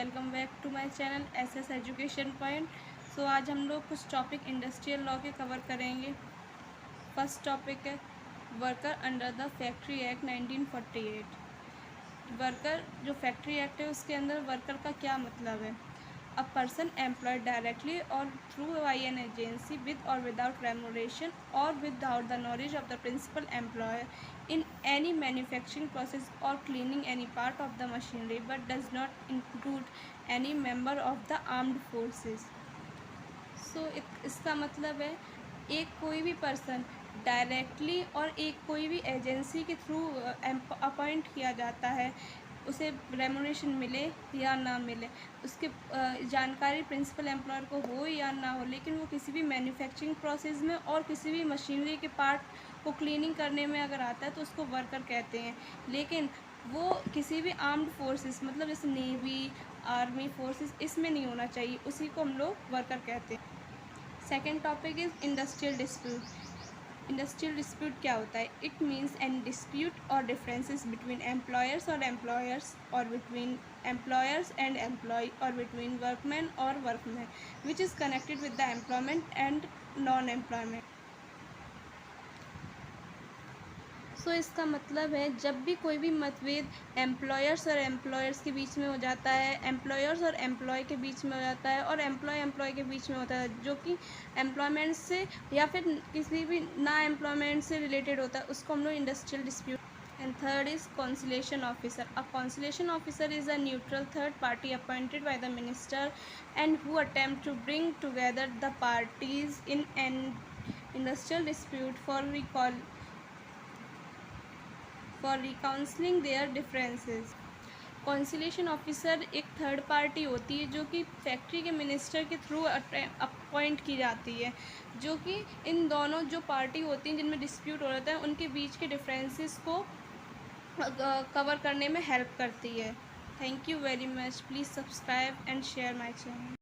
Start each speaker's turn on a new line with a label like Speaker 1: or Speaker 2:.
Speaker 1: Welcome back to my channel SS education point. So आज हम लोग कुछ टॉपिक इंडस्ट्रियल लॉ के कवर करेंगे। फर्स्ट टॉपिक है worker under the factory act 1948। Worker जो फैक्ट्री एक्ट है उसके अंदर वर्कर का क्या मतलब है? A person employed directly or through by an agency with or without remuneration or without the knowledge of the principal employer in any manufacturing process or cleaning any part of the machinery but does not include any member of the armed forces. सो इसका मतलब है एक कोई भी person directly और एक कोई भी एजेंसी के थ्रू अपॉइंट किया जाता है, उसे रेमुनेशन मिले या ना मिले, उसके जानकारी प्रिंसिपल एम्प्लॉयर को हो या ना हो, लेकिन वो किसी भी मैन्युफैक्चरिंग प्रोसेस में और किसी भी मशीनरी के पार्ट को क्लीनिंग करने में अगर आता है तो उसको वर्कर कहते हैं। लेकिन वो किसी भी आर्म्ड फोर्सेस मतलब जैसे नेवी, आर्मी फोर्सेस, इसमें नहीं होना चाहिए, उसी को हम लोग वर्कर कहते हैं। Second topic is industrial dispute. Industrial dispute क्या होता है? इट मीन्स एनी डिस्प्यूट और डिफरेंसेस बिटवीन एम्प्लॉयर्स और एम्प्लॉयर्स और बिटवीन एम्प्लॉयर्स एंड एम्प्लॉय और बिटवीन वर्कमैन और workman which is connected with the employment and non employment. So इसका मतलब है जब भी कोई भी मतभेद एम्प्लॉयर्स और एम्प्लॉयर्स के बीच में हो जाता है, एम्प्लॉयर्स और एम्प्लॉय के बीच में हो जाता है और एम्प्लॉय के बीच में होता है, जो कि एम्प्लॉयमेंट से या फिर किसी भी ना एम्प्लॉयमेंट से रिलेटेड होता है, उसको हम लोग industrial dispute. And third is conciliation officer. A conciliation officer is a neutral third party appointed by the minister and who attempt to bring together the parties in an industrial dispute for reconciling their differences. Conciliation officer एक third party होती है जो कि factory के minister के through appoint की जाती है, जो कि इन दोनों जो पार्टी होती हैं जिनमें डिस्प्यूट हो रहा है उनके बीच के डिफरेंसेस को कवर करने में हेल्प करती है। Thank you very much. Please subscribe and share my channel.